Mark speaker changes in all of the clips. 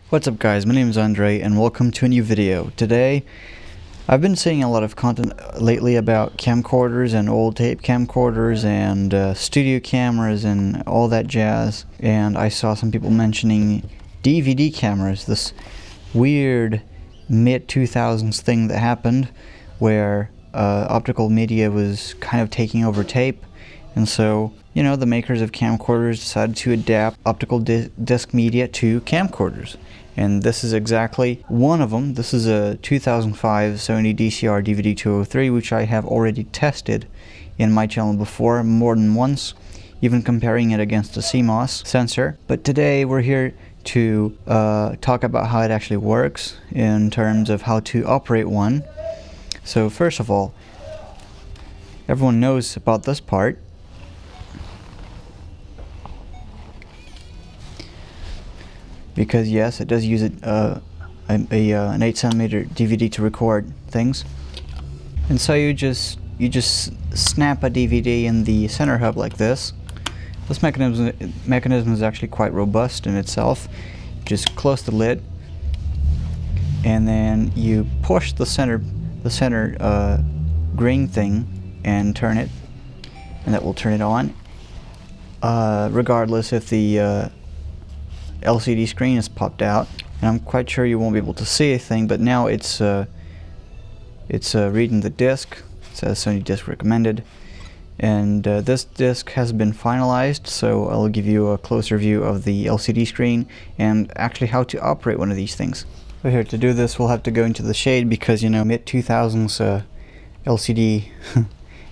Speaker 1: What's up guys, my name is Andre and welcome to a new video. Today I've been seeing a lot of content lately about camcorders and old tape camcorders and studio cameras and all that jazz, and I saw some people mentioning DVD cameras, this weird mid-2000s thing that happened where optical media was kind of taking over tape, and so the makers of camcorders decided to adapt optical disc media to camcorders. And this is exactly one of them. This is a 2005 Sony DCR-DVD203, which I have already tested in my channel before more than once, even comparing it against a CMOS sensor. But today we're here to talk about how it actually works in terms of how to operate one. So first of all, everyone knows about this part. Because yes, it does use an 8cm DVD to record things, and so you just snap a DVD in the center hub like this. This mechanism is actually quite robust in itself. Just close the lid, and then you push the center green thing and turn it, and that will turn it on, regardless if the LCD screen is popped out. And I'm quite sure you won't be able to see anything, but now it's reading the disc. It says Sony disc recommended, and this disc has been finalized, so I'll give you a closer view of the LCD screen and actually how to operate one of these things. So here, to do this we'll have to go into the shade, because mid-2000s LCD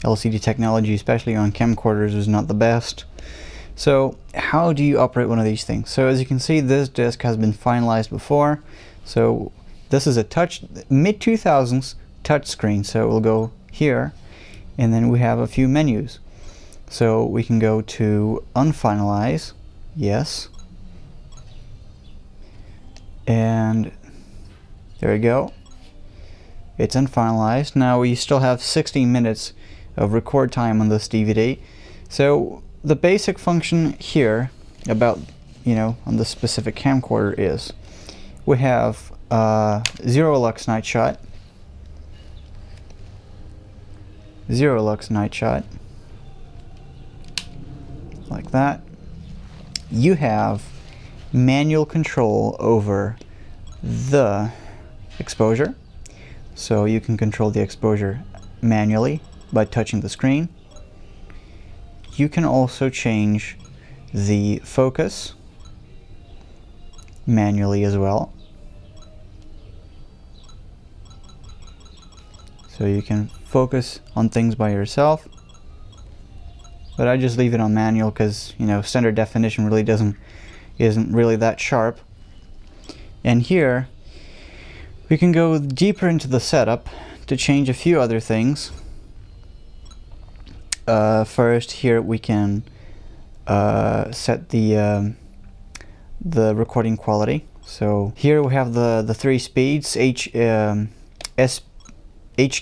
Speaker 1: LCD technology, especially on camcorders, is not the best. So how do you operate one of these things? So as you can see, this disc has been finalized before. So this is a mid-2000s touch screen. So we'll go here, and then we have a few menus. So we can go to unfinalize, yes, and there we go. It's unfinalized. Now we still have 16 minutes of record time on this DVD. So the basic function here about, on this specific camcorder is we have zero lux night shot, like that. You have manual control over the exposure, so you can control the exposure manually by touching the screen. You can also change the focus manually as well. So you can focus on things by yourself, but I just leave it on manual because standard definition really isn't really that sharp. And here we can go deeper into the setup to change a few other things. First, here we can set the recording quality. So here we have the three speeds: HQ,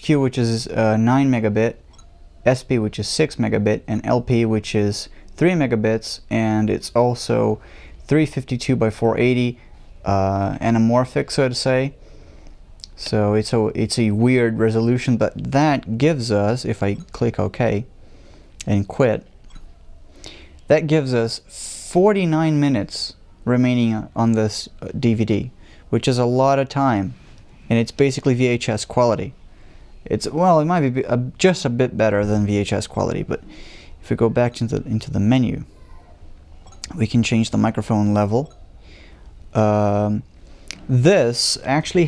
Speaker 1: which is 9 megabit, SP, which is 6 megabit, and LP, which is 3 megabits, and it's also 352 by 480 anamorphic, so to say. So it's a weird resolution, but that gives us, if I click OK and quit, that gives us 49 minutes remaining on this DVD, which is a lot of time, and it's basically VHS quality. It might be just a bit better than VHS quality, but if we go back into the menu, we can change the microphone level. This actually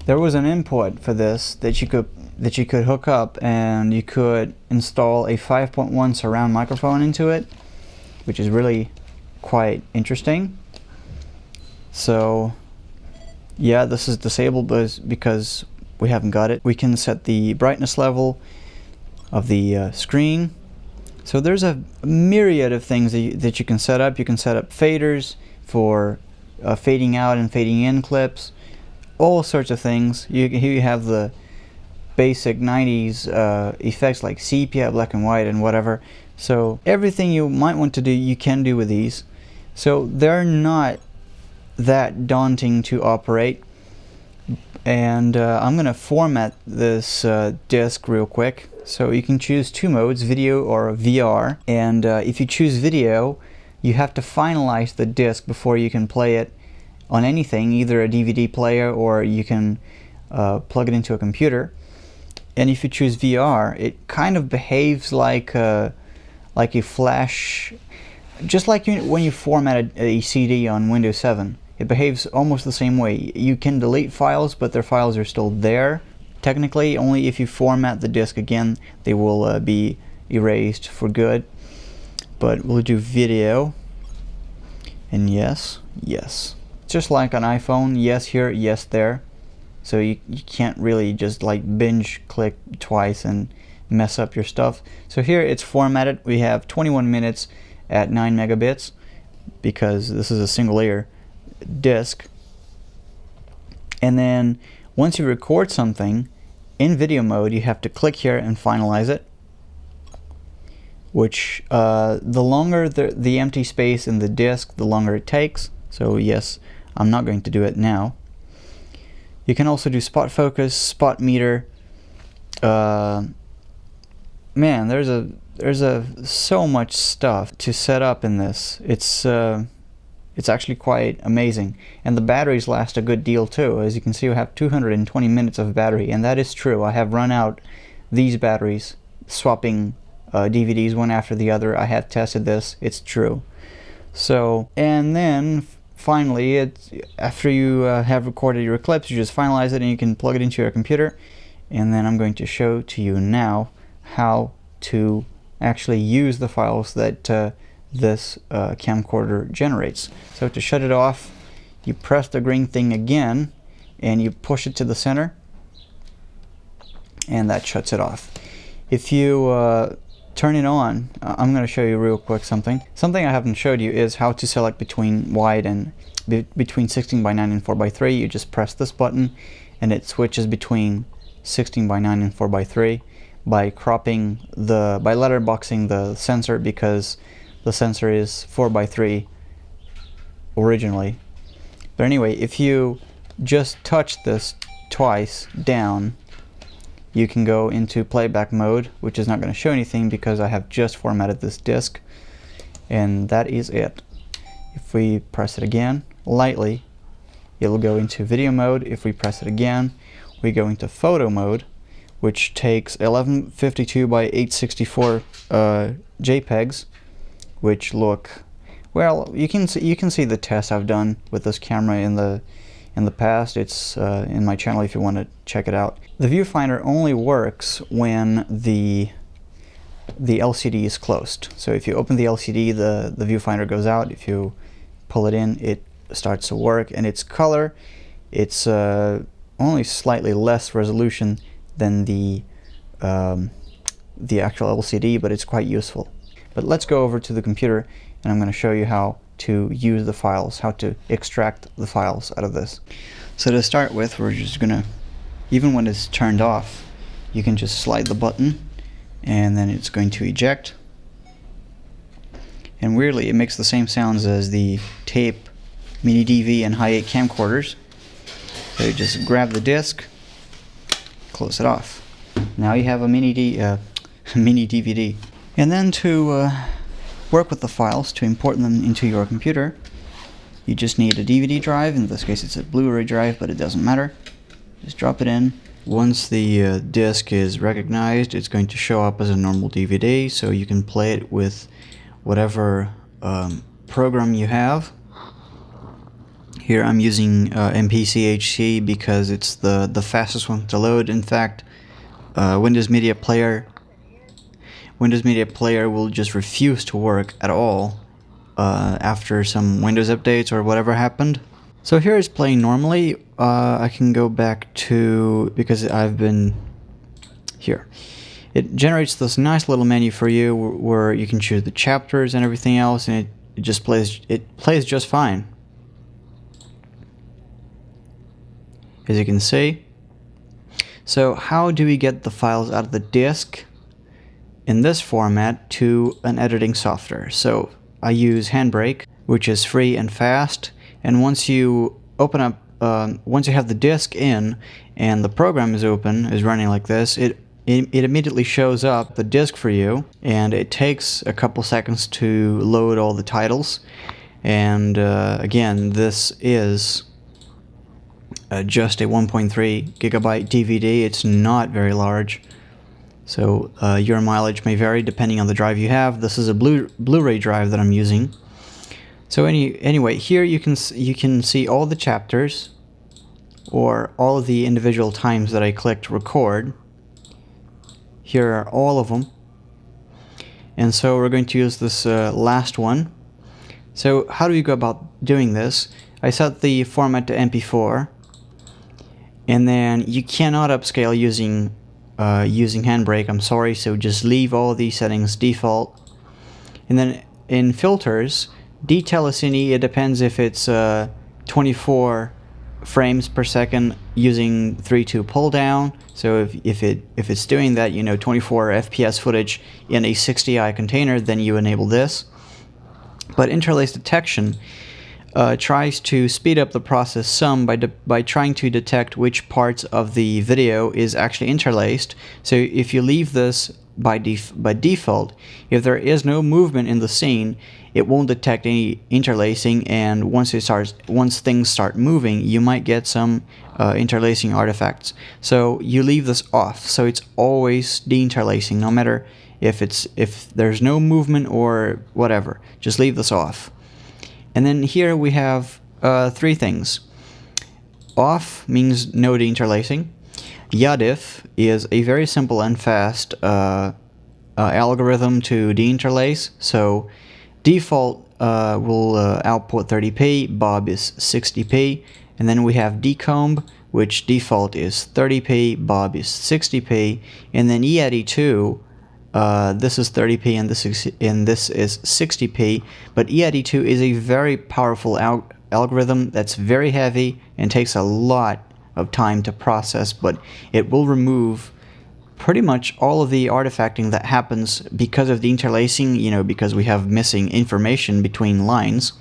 Speaker 1: there was an input for this that you could hook up, and you could install a 5.1 surround microphone into it, which is really quite interesting. So yeah, this is disabled because we haven't got it. We can set the brightness level of the screen. So there's a myriad of things that you can set up. You can set up faders for fading out and fading in clips, all sorts of things. Here you have the basic 90s effects like sepia, black and white, and whatever. So everything you might want to do, you can do with these. So they're not that daunting to operate. And I'm gonna format this disk real quick. So you can choose two modes, video or VR. And if you choose video, you have to finalize the disk before you can play it on anything, either a DVD player or you can plug it into a computer. And if you choose VR, it kind of behaves like a flash, just like when you format a CD on Windows 7. It behaves almost the same way. You can delete files, but their files are still there. Technically, only if you format the disk again, they will be erased for good. But we'll do video, and yes, yes. Just like an iPhone, yes here, yes there. So you can't really just like binge click twice and mess up your stuff. So here it's formatted. We have 21 minutes at 9 megabits because this is a single layer disk. And then once you record something in video mode, you have to click here and finalize it, which the longer the empty space in the disk, the longer it takes. So yes, I'm not going to do it now. You can also do spot focus, spot meter. Man, there's so much stuff to set up in this. It's actually quite amazing, and the batteries last a good deal too. As you can see, we have 220 minutes of battery, and that is true. I have run out these batteries swapping DVDs one after the other. I have tested this. It's true. So, and then finally, after you have recorded your clips, you just finalize it and you can plug it into your computer. And then I'm going to show to you now how to actually use the files that this camcorder generates. So to shut it off, you press the green thing again and you push it to the center, and that shuts it off. If you turn it on, I'm going to show you real quick something. Something I haven't showed you is how to select between wide and between 16:9 and 4:3. You just press this button and it switches between 16:9 and 4:3 by letterboxing the sensor, because the sensor is 4:3 originally. But anyway, if you just touch this twice down, you can go into playback mode, which is not going to show anything because I have just formatted this disk, and that is it. If we press it again lightly, it'll go into video mode. If we press it again, we go into photo mode, which takes 1152 by 864 JPEGs, which look, well, you can see the tests I've done with this camera in the past. It's in my channel if you want to check it out. The viewfinder only works when the LCD is closed. So if you open the LCD, the viewfinder goes out. If you pull it in, it starts to work. And its color, it's only slightly less resolution than the actual LCD, but it's quite useful. But let's go over to the computer and I'm going to show you how to use the files, how to extract the files out of this. So to start with, we're just going to, even when it's turned off, you can just slide the button and then it's going to eject. And weirdly, it makes the same sounds as the tape, mini DV, and high 8 camcorders. So you just grab the disc, close it off. Now you have a mini DVD. And then to work with the files, to import them into your computer, you just need a DVD drive. In this case it's a Blu-ray drive, but it doesn't matter. Just drop it in. Once the disc is recognized, it's going to show up as a normal DVD, so you can play it with whatever program you have. Here I'm using MPCHC because it's the fastest one to load. In fact, Windows Media Player will just refuse to work at all after some Windows updates or whatever happened. So here it's playing normally. I can go back to, because I've been here. It generates this nice little menu for you where you can choose the chapters and everything else, and it just plays just fine. As you can see. So how do we get the files out of the disk in this format to an editing software? So I use Handbrake, which is free and fast, and once you open up, once you have the disk in and the program is open, is running like this, it immediately shows up the disk for you, and it takes a couple seconds to load all the titles. And again, this is just a 1.3 gigabyte DVD. It's not very large, so your mileage may vary depending on the drive you have. This is a Blu-ray drive that I'm using. So anyway, here you can see all the chapters, or all of the individual times that I clicked record. Here are all of them, and so we're going to use this last one. So how do you go about doing this? I set the format to MP4, and then you cannot upscale using Handbrake, I'm sorry, so just leave all these settings default. And then in filters, detelecine, it depends if it's 24 frames per second using 3.2 pull down. So if it's doing that, 24 FPS footage in a 60i container, then you enable this. But interlace detection tries to speed up the process some by trying to detect which parts of the video is actually interlaced. So if you leave this by default, if there is no movement in the scene, it won't detect any interlacing, and once things start moving, you might get some interlacing artifacts. So you leave this off, so it's always deinterlacing, no matter if there's no movement or whatever. Just leave this off. And then here we have three things. Off means no deinterlacing. YADIF is a very simple and fast algorithm to deinterlace. So default will output 30p, Bob is 60p, and then we have decomb, which default is 30p, Bob is 60p, and then E82, this is 30p and this is 60p, but E82 is a very powerful algorithm that's very heavy and takes a lot of time to process, but it will remove pretty much all of the artifacting that happens because of the interlacing, because we have missing information between lines.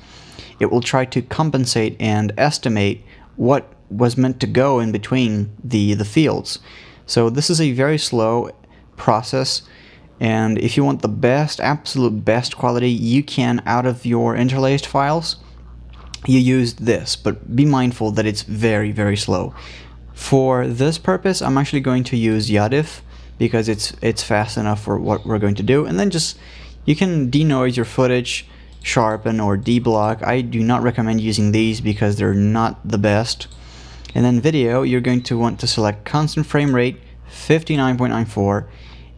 Speaker 1: It will try to compensate and estimate what was meant to go in between the fields. So this is a very slow process, and if you want the best, absolute best quality you can out of your interlaced files, you use this, but be mindful that it's very, very slow. For this purpose, I'm actually going to use YADIF because it's fast enough for what we're going to do. And then you can denoise your footage, sharpen, or deblock. I do not recommend using these because they're not the best. And then video, you're going to want to select constant frame rate 59.94,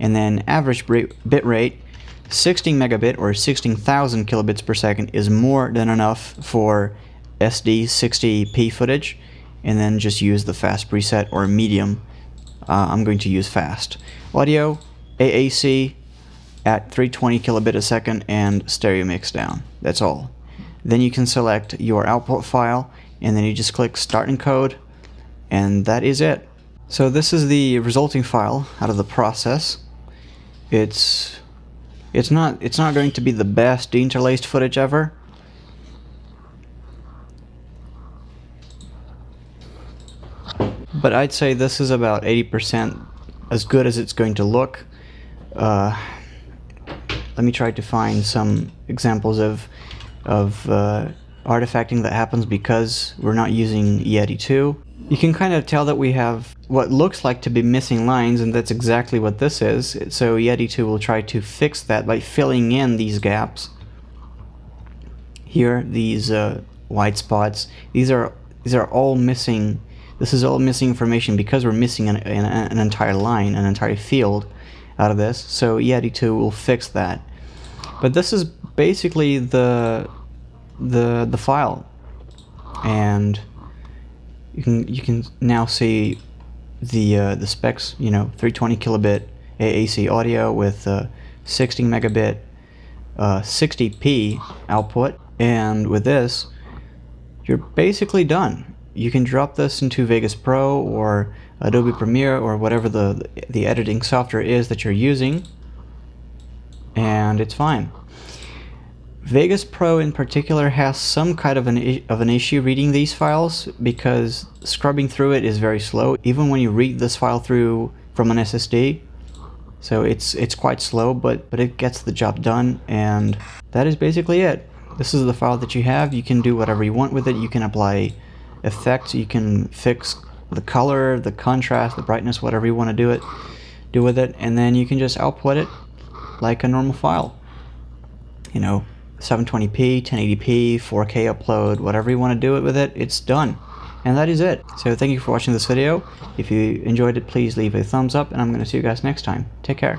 Speaker 1: and then average bit rate 16 megabit or 16,000 kilobits per second is more than enough for SD 60p footage. And then just use the fast preset or medium. I'm going to use fast. Audio, AAC at 320 kilobit a second and stereo mix down. That's all. Then you can select your output file, and then you just click start encode, and that is it. So this is the resulting file out of the process. It's not going to be the best deinterlaced footage ever. But I'd say this is about 80% as good as it's going to look. Let me try to find some examples of artifacting that happens because we're not using E82. You can kind of tell that we have what looks like to be missing lines, and that's exactly what this is. So E82 will try to fix that by filling in these gaps. Here, these white spots. These are all missing. This is all missing information because we're missing an entire line, an entire field out of this. So E82 will fix that. But this is basically the file, and you can now see the specs. 320 kilobit AAC audio with 16 megabit 60p output, and with this, you're basically done. You can drop this into Vegas Pro or Adobe Premiere or whatever the editing software is that you're using, and it's fine. Vegas Pro in particular has some kind of an issue reading these files, because scrubbing through it is very slow, even when you read this file through from an SSD. So it's quite slow, but it gets the job done, and that is basically it. This is the file that you have. You can do whatever you want with it. You can apply effects, you can fix the color, the contrast, the brightness, whatever you want to do with it, and then you can just output it like a normal file. You know, 720p, 1080p, 4K upload, whatever you want to do it with it, it's done. And that is it. So thank you for watching this video. If you enjoyed it, please leave a thumbs up, and I'm going to see you guys next time. Take care.